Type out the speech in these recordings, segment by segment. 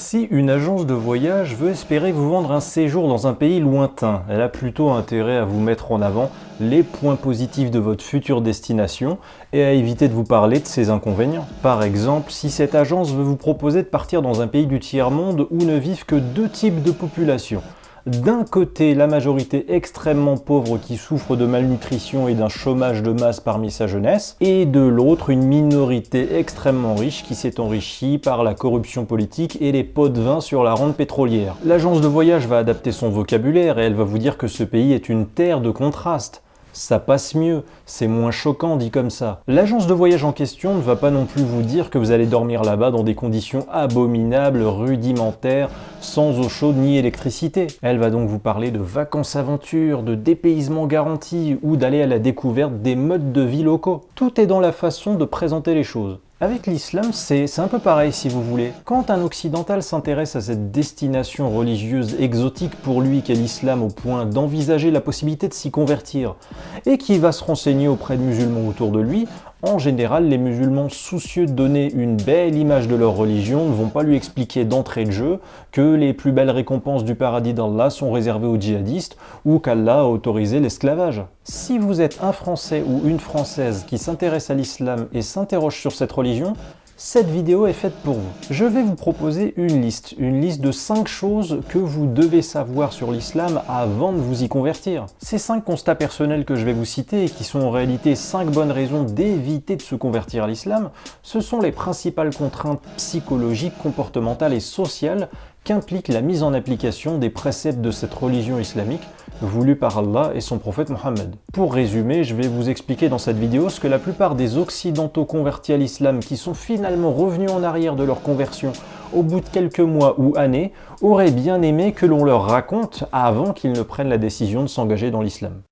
Si une agence de voyage veut espérer vous vendre un séjour dans un pays lointain, elle a plutôt intérêt à vous mettre en avant les points positifs de votre future destination et à éviter de vous parler de ses inconvénients. Par exemple, si cette agence veut vous proposer de partir dans un pays du tiers-monde où ne vivent que deux types de population, d'un côté, la majorité extrêmement pauvre qui souffre de malnutrition et d'un chômage de masse parmi sa jeunesse, et de l'autre, une minorité extrêmement riche qui s'est enrichie par la corruption politique et les pots de vin sur la rente pétrolière. L'agence de voyage va adapter son vocabulaire et elle va vous dire que ce pays est une terre de contrastes. Ça passe mieux, c'est moins choquant dit comme ça. L'agence de voyage en question ne va pas non plus vous dire que vous allez dormir là-bas dans des conditions abominables, rudimentaires, sans eau chaude ni électricité. Elle va donc vous parler de vacances aventures, de dépaysement garanti ou d'aller à la découverte des modes de vie locaux. Tout est dans la façon de présenter les choses. Avec l'islam, c'est un peu pareil si vous voulez. Quand un occidental s'intéresse à cette destination religieuse exotique pour lui qu'est l'islam au point d'envisager la possibilité de s'y convertir, et qui va se renseigner auprès de musulmans autour de lui, en général, les musulmans soucieux de donner une belle image de leur religion ne vont pas lui expliquer d'entrée de jeu que les plus belles récompenses du paradis d'Allah sont réservées aux djihadistes ou qu'Allah a autorisé l'esclavage. Si vous êtes un Français ou une Française qui s'intéresse à l'islam et s'interroge sur cette religion, cette vidéo est faite pour vous. Je vais vous proposer une liste de 5 choses que vous devez savoir sur l'islam avant de vous y convertir. Ces 5 constats personnels que je vais vous citer et qui sont en réalité 5 bonnes raisons d'éviter de se convertir à l'islam, ce sont les principales contraintes psychologiques, comportementales et sociales qu'implique la mise en application des préceptes de cette religion islamique voulue par Allah et son prophète Mohammed. Pour résumer, je vais vous expliquer dans cette vidéo ce que la plupart des occidentaux convertis à l'islam qui sont finalement revenus en arrière de leur conversion au bout de quelques mois ou années auraient bien aimé que l'on leur raconte avant qu'ils ne prennent la décision de s'engager dans l'islam.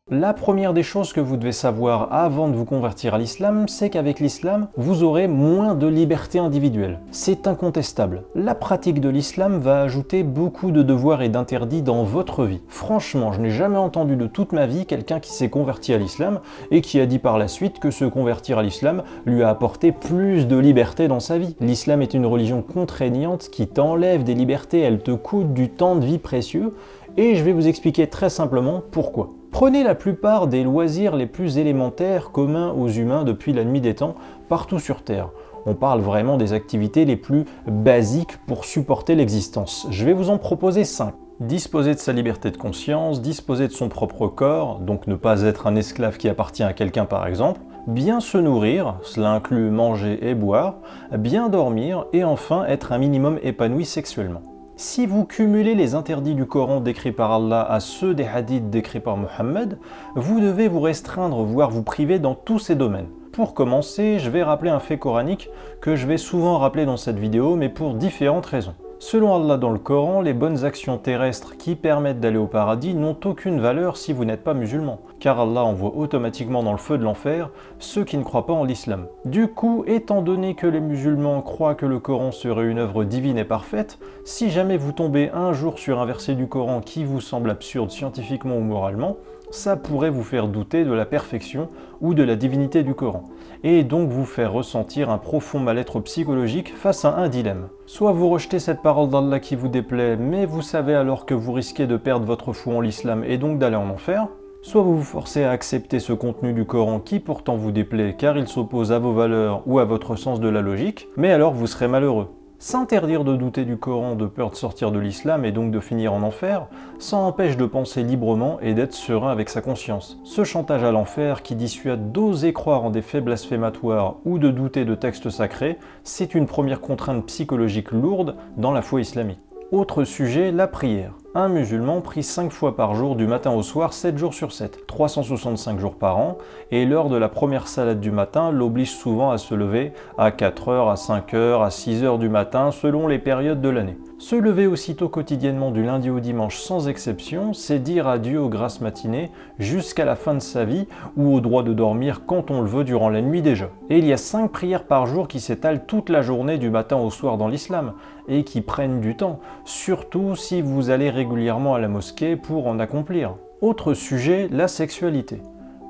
La première des choses que vous devez savoir avant de vous convertir à l'islam, c'est qu'avec l'islam, vous aurez moins de liberté individuelle. C'est incontestable. La pratique de l'islam va ajouter beaucoup de devoirs et d'interdits dans votre vie. Franchement, je n'ai jamais entendu de toute ma vie quelqu'un qui s'est converti à l'islam et qui a dit par la suite que se convertir à l'islam lui a apporté plus de liberté dans sa vie. L'islam est une religion contraignante qui t'enlève des libertés, elle te coûte du temps de vie précieux et je vais vous expliquer très simplement pourquoi. Prenez la plupart des loisirs les plus élémentaires communs aux humains depuis la nuit des temps, partout sur Terre. On parle vraiment des activités les plus basiques pour supporter l'existence. Je vais vous en proposer 5. Disposer de sa liberté de conscience, disposer de son propre corps, donc ne pas être un esclave qui appartient à quelqu'un par exemple, bien se nourrir, cela inclut manger et boire, bien dormir et enfin être un minimum épanoui sexuellement. Si vous cumulez les interdits du Coran décrits par Allah à ceux des hadiths décrits par Mohammed, vous devez vous restreindre, voire vous priver dans tous ces domaines. Pour commencer, je vais rappeler un fait coranique que je vais souvent rappeler dans cette vidéo, mais pour différentes raisons. Selon Allah dans le Coran, les bonnes actions terrestres qui permettent d'aller au paradis n'ont aucune valeur si vous n'êtes pas musulman, car Allah envoie automatiquement dans le feu de l'enfer ceux qui ne croient pas en l'islam. Du coup, étant donné que les musulmans croient que le Coran serait une œuvre divine et parfaite, si jamais vous tombez un jour sur un verset du Coran qui vous semble absurde scientifiquement ou moralement, ça pourrait vous faire douter de la perfection ou de la divinité du Coran, et donc vous faire ressentir un profond mal-être psychologique face à un dilemme. Soit vous rejetez cette parole d'Allah qui vous déplaît, mais vous savez alors que vous risquez de perdre votre foi en l'islam et donc d'aller en enfer, soit vous vous forcez à accepter ce contenu du Coran qui pourtant vous déplaît car il s'oppose à vos valeurs ou à votre sens de la logique, mais alors vous serez malheureux. S'interdire de douter du Coran de peur de sortir de l'islam et donc de finir en enfer, ça empêche de penser librement et d'être serein avec sa conscience. Ce chantage à l'enfer qui dissuade d'oser croire en des faits blasphématoires ou de douter de textes sacrés, c'est une première contrainte psychologique lourde dans la foi islamique. Autre sujet, la prière. Un musulman prie 5 fois par jour du matin au soir, 7 jours sur 7, 365 jours par an, et l'heure de la première salade du matin l'oblige souvent à se lever à 4 heures, à 5 heures, à 6 heures du matin, selon les périodes de l'année. Se lever aussitôt quotidiennement du lundi au dimanche sans exception, c'est dire adieu aux grasses matinées jusqu'à la fin de sa vie ou au droit de dormir quand on le veut durant la nuit déjà. Et il y a 5 prières par jour qui s'étalent toute la journée du matin au soir dans l'islam et qui prennent du temps, surtout si vous allez régulièrement à la mosquée pour en accomplir. Autre sujet, la sexualité.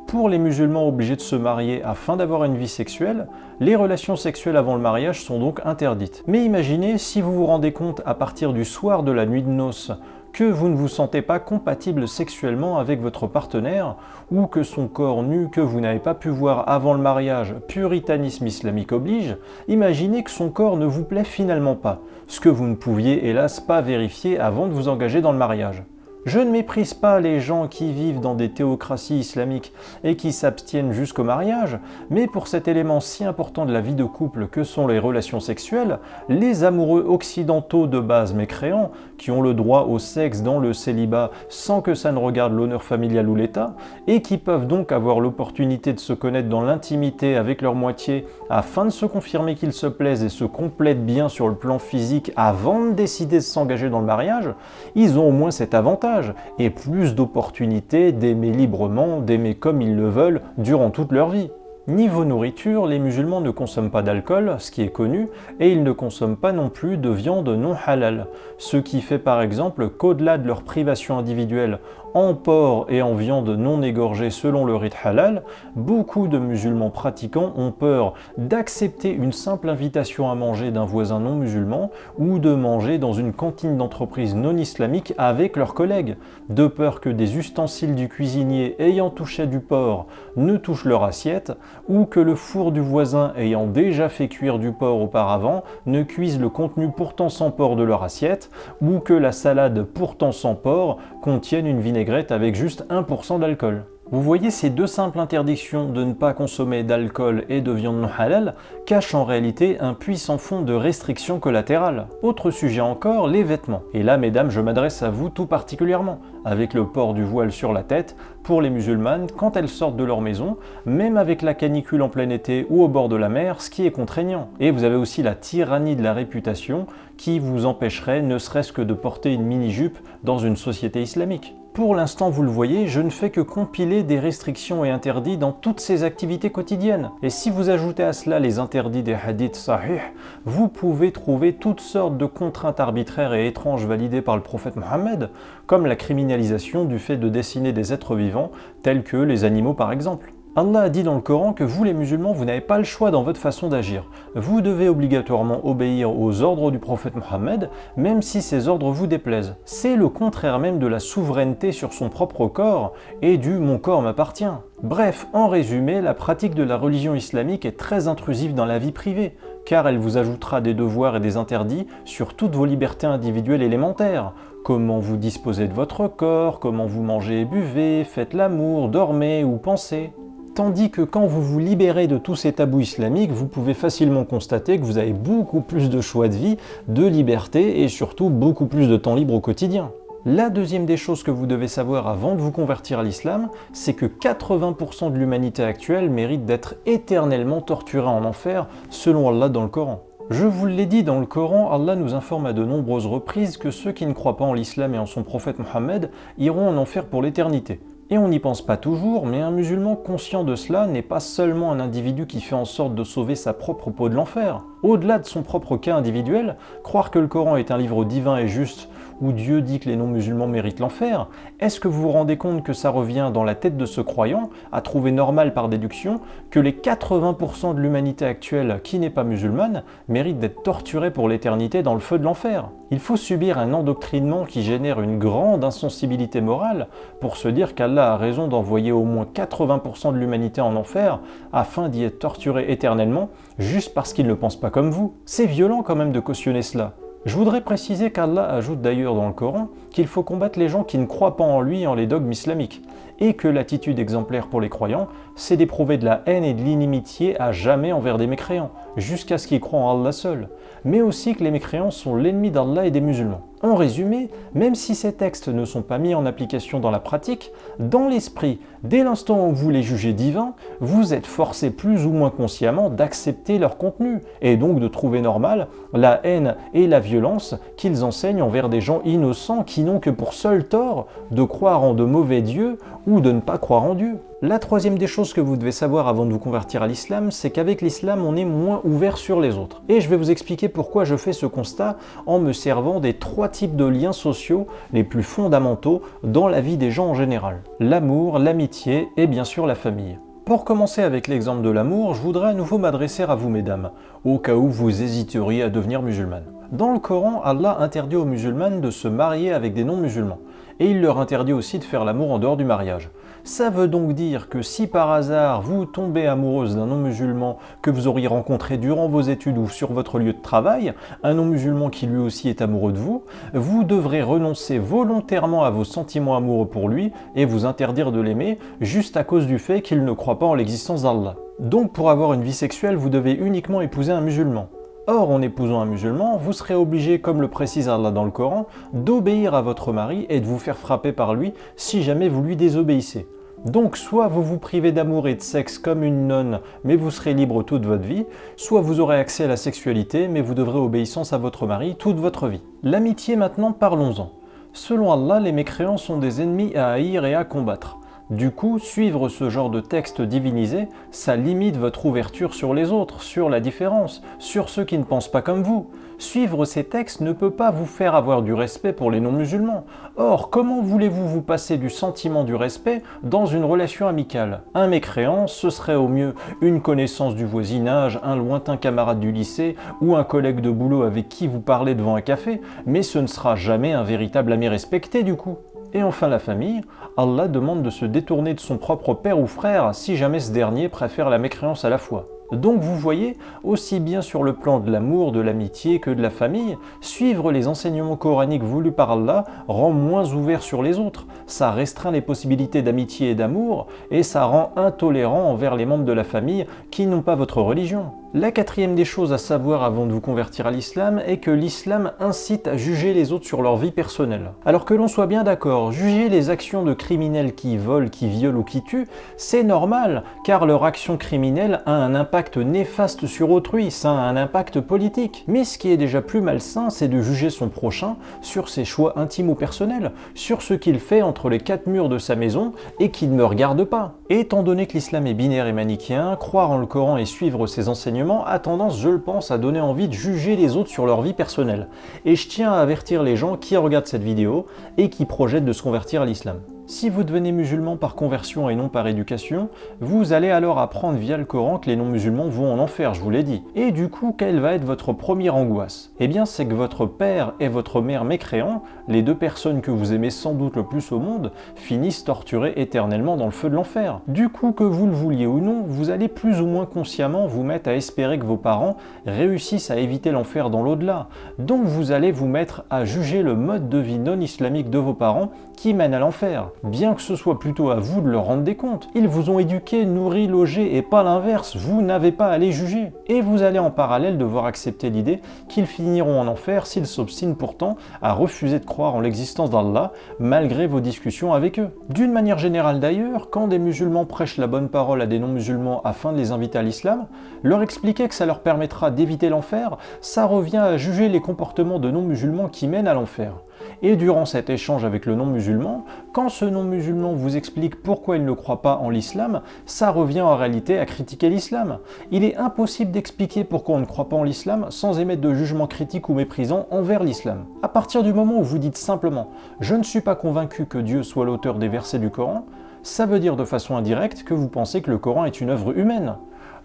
Pour les musulmans obligés de se marier afin d'avoir une vie sexuelle, les relations sexuelles avant le mariage sont donc interdites. Mais imaginez si vous vous rendez compte à partir du soir de la nuit de noces que vous ne vous sentez pas compatible sexuellement avec votre partenaire, ou que son corps nu que vous n'avez pas pu voir avant le mariage, puritanisme islamique oblige, imaginez que son corps ne vous plaît finalement pas, ce que vous ne pouviez hélas pas vérifier avant de vous engager dans le mariage. Je ne méprise pas les gens qui vivent dans des théocraties islamiques et qui s'abstiennent jusqu'au mariage, mais pour cet élément si important de la vie de couple que sont les relations sexuelles, les amoureux occidentaux de base mécréants, qui ont le droit au sexe dans le célibat sans que ça ne regarde l'honneur familial ou l'État, et qui peuvent donc avoir l'opportunité de se connaître dans l'intimité avec leur moitié afin de se confirmer qu'ils se plaisent et se complètent bien sur le plan physique avant de décider de s'engager dans le mariage, ils ont au moins cet avantage et plus d'opportunités d'aimer librement, d'aimer comme ils le veulent durant toute leur vie. Niveau nourriture, les musulmans ne consomment pas d'alcool, ce qui est connu, et ils ne consomment pas non plus de viande non halal, ce qui fait par exemple qu'au-delà de leur privation individuelle en porc et en viande non égorgée selon le rite halal, beaucoup de musulmans pratiquants ont peur d'accepter une simple invitation à manger d'un voisin non musulman ou de manger dans une cantine d'entreprise non islamique avec leurs collègues, de peur que des ustensiles du cuisinier ayant touché du porc ne touchent leur assiette, ou que le four du voisin ayant déjà fait cuire du porc auparavant ne cuise le contenu pourtant sans porc de leur assiette, ou que la salade pourtant sans porc contienne une vinaigrette avec juste 1% d'alcool. Vous voyez, ces deux simples interdictions de ne pas consommer d'alcool et de viande non halal cachent en réalité un puissant fond de restrictions collatérales. Autre sujet encore, les vêtements. Et là, mesdames, je m'adresse à vous tout particulièrement, avec le port du voile sur la tête pour les musulmanes quand elles sortent de leur maison, même avec la canicule en plein été ou au bord de la mer, ce qui est contraignant. Et vous avez aussi la tyrannie de la réputation qui vous empêcherait ne serait-ce que de porter une mini-jupe dans une société islamique. Pour l'instant, vous le voyez, je ne fais que compiler des restrictions et interdits dans toutes ces activités quotidiennes. Et si vous ajoutez à cela les interdits des hadiths sahih, vous pouvez trouver toutes sortes de contraintes arbitraires et étranges validées par le prophète Mohammed, comme la criminalisation du fait de dessiner des êtres vivants, tels que les animaux par exemple. Allah a dit dans le Coran que vous les musulmans, vous n'avez pas le choix dans votre façon d'agir. Vous devez obligatoirement obéir aux ordres du prophète Mohammed, même si ces ordres vous déplaisent. C'est le contraire même de la souveraineté sur son propre corps et du « mon corps m'appartient ». Bref, en résumé, la pratique de la religion islamique est très intrusive dans la vie privée, car elle vous ajoutera des devoirs et des interdits sur toutes vos libertés individuelles élémentaires. Comment vous disposez de votre corps, comment vous mangez et buvez, faites l'amour, dormez ou pensez. Tandis que quand vous vous libérez de tous ces tabous islamiques, vous pouvez facilement constater que vous avez beaucoup plus de choix de vie, de liberté et surtout beaucoup plus de temps libre au quotidien. La deuxième des choses que vous devez savoir avant de vous convertir à l'islam, c'est que 80% de l'humanité actuelle mérite d'être éternellement torturée en enfer selon Allah dans le Coran. Je vous l'ai dit, dans le Coran, Allah nous informe à de nombreuses reprises que ceux qui ne croient pas en l'islam et en son prophète Mohammed iront en enfer pour l'éternité. Et on n'y pense pas toujours, mais un musulman conscient de cela n'est pas seulement un individu qui fait en sorte de sauver sa propre peau de l'enfer. Au-delà de son propre cas individuel, croire que le Coran est un livre divin et juste, où Dieu dit que les non-musulmans méritent l'enfer, est-ce que vous vous rendez compte que ça revient dans la tête de ce croyant à trouver normal par déduction que les 80% de l'humanité actuelle qui n'est pas musulmane méritent d'être torturés pour l'éternité dans le feu de l'enfer? Il faut subir un endoctrinement qui génère une grande insensibilité morale pour se dire qu'Allah a raison d'envoyer au moins 80% de l'humanité en enfer afin d'y être torturé éternellement juste parce qu'ils ne pensent pas comme vous. C'est violent quand même de cautionner cela. Je voudrais préciser qu'Allah ajoute d'ailleurs dans le Coran qu'il faut combattre les gens qui ne croient pas en lui et en les dogmes islamiques, et que l'attitude exemplaire pour les croyants, c'est d'éprouver de la haine et de l'inimitié à jamais envers des mécréants, jusqu'à ce qu'ils croient en Allah seul, mais aussi que les mécréants sont l'ennemi d'Allah et des musulmans. En résumé, même si ces textes ne sont pas mis en application dans la pratique, dans l'esprit, dès l'instant où vous les jugez divins, vous êtes forcé plus ou moins consciemment d'accepter leur contenu, et donc de trouver normal la haine et la violence qu'ils enseignent envers des gens innocents qui n'ont que pour seul tort de croire en de mauvais dieux ou de ne pas croire en Dieu. La troisième des choses que vous devez savoir avant de vous convertir à l'islam, c'est qu'avec l'islam, on est moins ouvert sur les autres. Et je vais vous expliquer pourquoi je fais ce constat en me servant des 3 types de liens sociaux les plus fondamentaux dans la vie des gens en général. L'amour, l'amitié et bien sûr la famille. Pour commencer avec l'exemple de l'amour, je voudrais à nouveau m'adresser à vous mesdames, au cas où vous hésiteriez à devenir musulmane. Dans le Coran, Allah interdit aux musulmanes de se marier avec des non-musulmans, et il leur interdit aussi de faire l'amour en dehors du mariage. Ça veut donc dire que si par hasard vous tombez amoureuse d'un non-musulman que vous auriez rencontré durant vos études ou sur votre lieu de travail, un non-musulman qui lui aussi est amoureux de vous, vous devrez renoncer volontairement à vos sentiments amoureux pour lui et vous interdire de l'aimer juste à cause du fait qu'il ne croit pas en l'existence d'Allah. Donc pour avoir une vie sexuelle, vous devez uniquement épouser un musulman. Or, en épousant un musulman, vous serez obligé, comme le précise Allah dans le Coran, d'obéir à votre mari et de vous faire frapper par lui si jamais vous lui désobéissez. Donc, soit vous vous privez d'amour et de sexe comme une nonne, mais vous serez libre toute votre vie, soit vous aurez accès à la sexualité, mais vous devrez obéissance à votre mari toute votre vie. L'amitié maintenant, parlons-en. Selon Allah, les mécréants sont des ennemis à haïr et à combattre. Du coup, suivre ce genre de texte divinisé, ça limite votre ouverture sur les autres, sur la différence, sur ceux qui ne pensent pas comme vous. Suivre ces textes ne peut pas vous faire avoir du respect pour les non-musulmans. Or, comment voulez-vous vous passer du sentiment du respect dans une relation amicale? Un mécréant, ce serait au mieux une connaissance du voisinage, un lointain camarade du lycée ou un collègue de boulot avec qui vous parlez devant un café, mais ce ne sera jamais un véritable ami respecté du coup. Et enfin la famille, Allah demande de se détourner de son propre père ou frère si jamais ce dernier préfère la mécréance à la foi. Donc vous voyez, aussi bien sur le plan de l'amour, de l'amitié que de la famille, suivre les enseignements coraniques voulus par Allah rend moins ouvert sur les autres, ça restreint les possibilités d'amitié et d'amour, et ça rend intolérant envers les membres de la famille qui n'ont pas votre religion. La quatrième des choses à savoir avant de vous convertir à l'islam est que l'islam incite à juger les autres sur leur vie personnelle. Alors que l'on soit bien d'accord, juger les actions de criminels qui volent, qui violent ou qui tuent, c'est normal, car leur action criminelle a un impact néfaste sur autrui, ça a un impact politique. Mais ce qui est déjà plus malsain, c'est de juger son prochain sur ses choix intimes ou personnels, sur ce qu'il fait entre les 4 murs de sa maison et qui ne me regarde pas. Et étant donné que l'islam est binaire et manichéen, croire en le Coran et suivre ses enseignements a tendance, je le pense, à donner envie de juger les autres sur leur vie personnelle. Et je tiens à avertir les gens qui regardent cette vidéo et qui projettent de se convertir à l'islam. Si vous devenez musulman par conversion et non par éducation, vous allez alors apprendre via le Coran que les non-musulmans vont en enfer, je vous l'ai dit. Et du coup, quelle va être votre première angoisse? Eh bien, c'est que votre père et votre mère mécréants, les 2 personnes que vous aimez sans doute le plus au monde, finissent torturés éternellement dans le feu de l'enfer. Du coup, que vous le vouliez ou non, vous allez plus ou moins consciemment vous mettre à espérer que vos parents réussissent à éviter l'enfer dans l'au-delà. Donc vous allez vous mettre à juger le mode de vie non islamique de vos parents qui mène à l'enfer. Bien que ce soit plutôt à vous de leur rendre des comptes. Ils vous ont éduqué, nourri, logé et pas l'inverse, vous n'avez pas à les juger. Et vous allez en parallèle devoir accepter l'idée qu'ils finiront en enfer s'ils s'obstinent pourtant à refuser de croire en l'existence d'Allah malgré vos discussions avec eux. D'une manière générale d'ailleurs, quand des musulmans prêchent la bonne parole à des non-musulmans afin de les inviter à l'islam, leur expliquer que ça leur permettra d'éviter l'enfer, ça revient à juger les comportements de non-musulmans qui mènent à l'enfer. Et durant cet échange avec le non-musulman, quand ce non-musulman vous explique pourquoi il ne croit pas en l'islam, ça revient en réalité à critiquer l'islam. Il est impossible d'expliquer pourquoi on ne croit pas en l'islam sans émettre de jugement critique ou méprisant envers l'islam. À partir du moment où vous dites simplement « je ne suis pas convaincu que Dieu soit l'auteur des versets du Coran », ça veut dire de façon indirecte que vous pensez que le Coran est une œuvre humaine.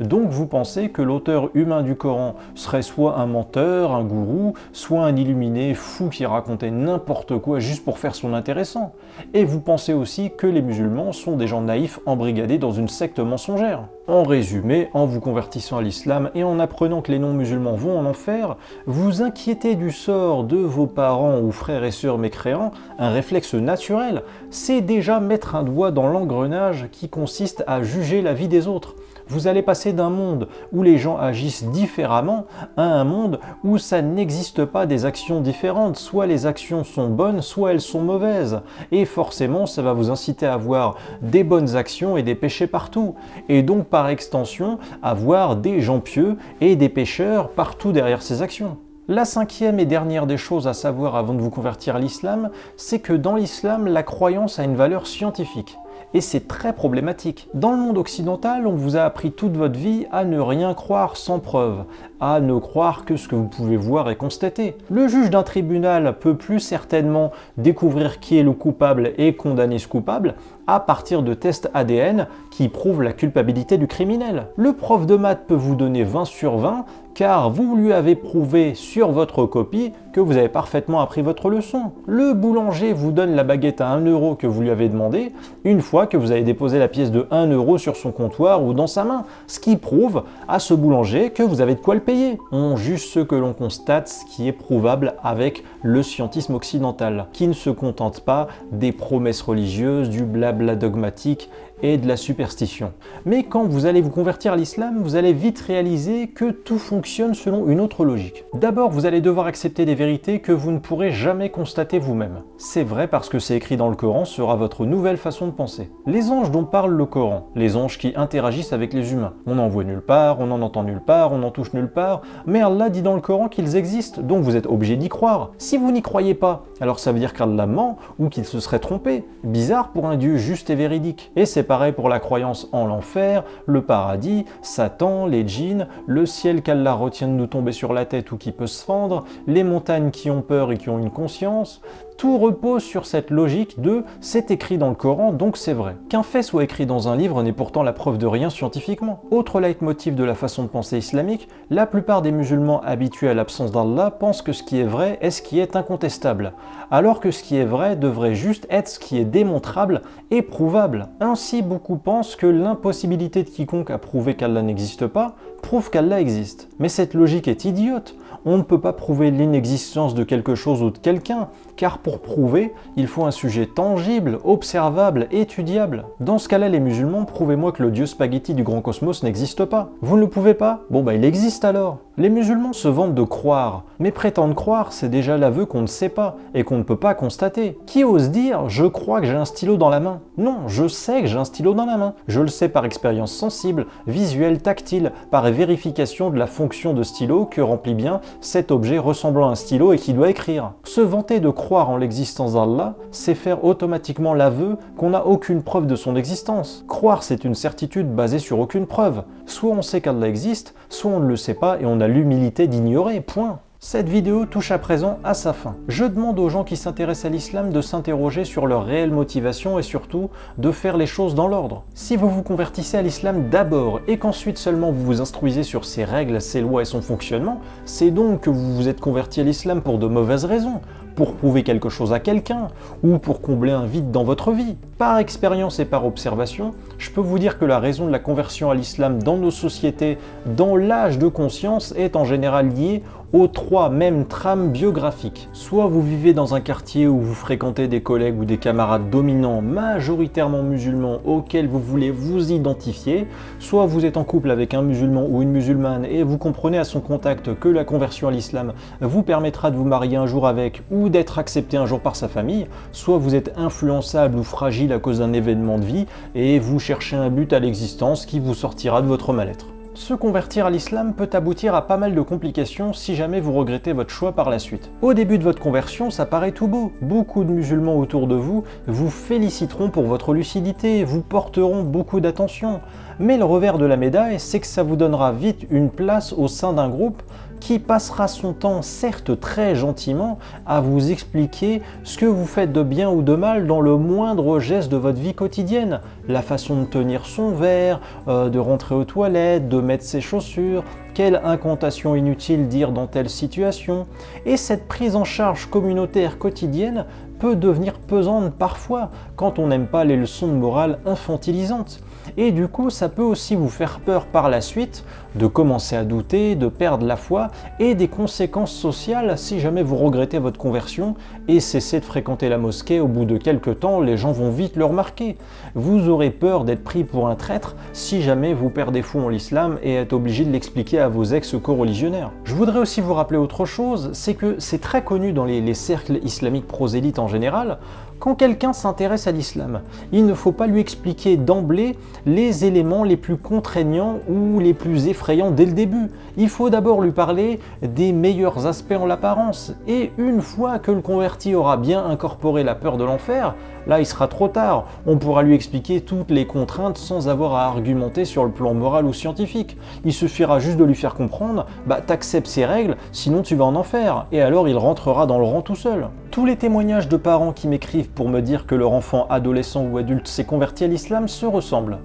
Donc vous pensez que l'auteur humain du Coran serait soit un menteur, un gourou, soit un illuminé fou qui racontait n'importe quoi juste pour faire son intéressant. Et vous pensez aussi que les musulmans sont des gens naïfs embrigadés dans une secte mensongère. En résumé, en vous convertissant à l'islam et en apprenant que les non-musulmans vont en enfer, vous inquiétez du sort de vos parents ou frères et sœurs mécréants, un réflexe naturel, c'est déjà mettre un doigt dans l'engrenage qui consiste à juger la vie des autres. Vous allez passer d'un monde où les gens agissent différemment à un monde où ça n'existe pas des actions différentes. Soit les actions sont bonnes, soit elles sont mauvaises. Et forcément, ça va vous inciter à avoir des bonnes actions et des péchés partout. Et donc, par extension, avoir des gens pieux et des pécheurs partout derrière ces actions. La 5e et dernière des choses à savoir avant de vous convertir à l'islam, c'est que dans l'islam, la croyance a une valeur scientifique. Et c'est très problématique. Dans le monde occidental, on vous a appris toute votre vie à ne rien croire sans preuve, à ne croire que ce que vous pouvez voir et constater. Le juge d'un tribunal peut plus certainement découvrir qui est le coupable et condamner ce coupable à partir de tests ADN qui prouvent la culpabilité du criminel. Le prof de maths peut vous donner 20 sur 20 car vous lui avez prouvé sur votre copie que vous avez parfaitement appris votre leçon. Le boulanger vous donne la baguette à 1 euro que vous lui avez demandé une fois que vous avez déposé la pièce de 1 euro sur son comptoir ou dans sa main, ce qui prouve à ce boulanger que vous avez de quoi le payer. On juge ce que l'on constate, ce qui est prouvable avec le scientisme occidental, qui ne se contente pas des promesses religieuses, du blabla dogmatique et de la superstition. Mais quand vous allez vous convertir à l'islam, vous allez vite réaliser que tout fonctionne selon une autre logique. D'abord, vous allez devoir accepter des vérités que vous ne pourrez jamais constater vous-même. C'est vrai parce que c'est écrit dans le Coran sera votre nouvelle façon de penser. Les anges dont parle le Coran, les anges qui interagissent avec les humains, on n'en voit nulle part, on n'en entend nulle part, on n'en touche nulle part, mais Allah dit dans le Coran qu'ils existent, donc vous êtes obligé d'y croire. Si vous n'y croyez pas, alors ça veut dire qu'Allah ment ou qu'il se serait trompé. Bizarre pour un Dieu juste et véridique. Et c'est pareil pour la croyance en l'enfer, le paradis, Satan, les djinns, le ciel qu'Allah retient de nous tomber sur la tête ou qui peut se fendre, les montagnes qui ont peur et qui ont une conscience. Tout repose sur cette logique de « c'est écrit dans le Coran, donc c'est vrai ». Qu'un fait soit écrit dans un livre n'est pourtant la preuve de rien scientifiquement. Autre leitmotiv de la façon de penser islamique, la plupart des musulmans habitués à l'absence d'Allah pensent que ce qui est vrai est ce qui est incontestable, alors que ce qui est vrai devrait juste être ce qui est démontrable et prouvable. Ainsi, beaucoup pensent que l'impossibilité de quiconque à prouver qu'Allah n'existe pas prouve qu'Allah existe. Mais cette logique est idiote. On ne peut pas prouver l'inexistence de quelque chose ou de quelqu'un, car pour prouver, il faut un sujet tangible, observable, étudiable. Dans ce cas-là, les musulmans, prouvez-moi que le dieu spaghetti du grand cosmos n'existe pas. Vous ne le pouvez pas? Bon bah il existe alors. Les musulmans se vantent de croire, mais prétendre croire, c'est déjà l'aveu qu'on ne sait pas et qu'on ne peut pas constater. Qui ose dire « je crois que j'ai un stylo dans la main » ? Non, je sais que j'ai un stylo dans la main. Je le sais par expérience sensible, visuelle, tactile, par vérification de la fonction de stylo que remplit bien cet objet ressemblant à un stylo et qui doit écrire. Se vanter de croire en l'existence d'Allah, c'est faire automatiquement l'aveu qu'on n'a aucune preuve de son existence. Croire, c'est une certitude basée sur aucune preuve. Soit on sait qu'Allah existe, soit on ne le sait pas et on a l'humilité d'ignorer, point. Cette vidéo touche à présent à sa fin. Je demande aux gens qui s'intéressent à l'islam de s'interroger sur leur réelle motivation et surtout de faire les choses dans l'ordre. Si vous vous convertissez à l'islam d'abord et qu'ensuite seulement vous vous instruisez sur ses règles, ses lois et son fonctionnement, c'est donc que vous vous êtes converti à l'islam pour de mauvaises raisons, pour prouver quelque chose à quelqu'un ou pour combler un vide dans votre vie. Par expérience et par observation, je peux vous dire que la raison de la conversion à l'islam dans nos sociétés, dans l'âge de conscience, est en général liée aux trois mêmes trames biographiques. Soit vous vivez dans un quartier où vous fréquentez des collègues ou des camarades dominants majoritairement musulmans auxquels vous voulez vous identifier, soit vous êtes en couple avec un musulman ou une musulmane et vous comprenez à son contact que la conversion à l'islam vous permettra de vous marier un jour avec ou d'être accepté un jour par sa famille, soit vous êtes influençable ou fragile à cause d'un événement de vie et vous cherchez un but à l'existence qui vous sortira de votre mal-être. Se convertir à l'islam peut aboutir à pas mal de complications si jamais vous regrettez votre choix par la suite. Au début de votre conversion, ça paraît tout beau. Beaucoup de musulmans autour de vous vous féliciteront pour votre lucidité, vous porteront beaucoup d'attention. Mais le revers de la médaille, c'est que ça vous donnera vite une place au sein d'un groupe qui passera son temps, certes très gentiment, à vous expliquer ce que vous faites de bien ou de mal dans le moindre geste de votre vie quotidienne. La façon de tenir son verre, de rentrer aux toilettes, de mettre ses chaussures, quelle incantation inutile dire dans telle situation. Et cette prise en charge communautaire quotidienne peut devenir pesante parfois quand on n'aime pas les leçons de morale infantilisantes. Et du coup, ça peut aussi vous faire peur par la suite de commencer à douter, de perdre la foi et des conséquences sociales si jamais vous regrettez votre conversion et cessez de fréquenter la mosquée. Au bout de quelques temps, les gens vont vite le remarquer. Vous aurez peur d'être pris pour un traître si jamais vous perdez foi en l'islam et êtes obligé de l'expliquer à vos ex-co-religionnaires. Je voudrais aussi vous rappeler autre chose, c'est que c'est très connu dans les cercles islamiques prosélytes en général. Quand quelqu'un s'intéresse à l'islam, il ne faut pas lui expliquer d'emblée les éléments les plus contraignants ou les plus effrayants dès le début. Il faut d'abord lui parler des meilleurs aspects en l'apparence. Et une fois que le converti aura bien incorporé la peur de l'enfer, Là, il sera trop tard. On pourra lui expliquer toutes les contraintes sans avoir à argumenter sur le plan moral ou scientifique. Il suffira juste de lui faire comprendre, t'acceptes ces règles, sinon tu vas en enfer. Et alors il rentrera dans le rang tout seul. Tous les témoignages de parents qui m'écrivent pour me dire que leur enfant adolescent ou adulte s'est converti à l'islam se ressemblent.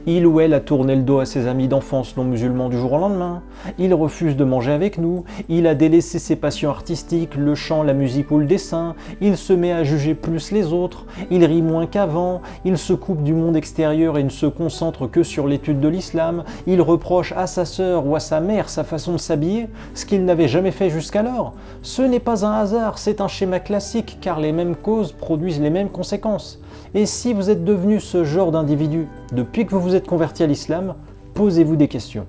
Il ou elle a tourné le dos à ses amis d'enfance non musulmans du jour au lendemain. Il refuse de manger avec nous. Il a délaissé ses passions artistiques, le chant, la musique ou le dessin. Il se met à juger plus les autres. Il rit moins qu'avant. Il se coupe du monde extérieur et ne se concentre que sur l'étude de l'islam. Il reproche à sa sœur ou à sa mère sa façon de s'habiller, ce qu'il n'avait jamais fait jusqu'alors. Ce n'est pas un hasard, c'est un schéma classique car les mêmes causes produisent les mêmes conséquences. Et si vous êtes devenu ce genre d'individu depuis que vous vous êtes converti à l'islam, posez-vous des questions.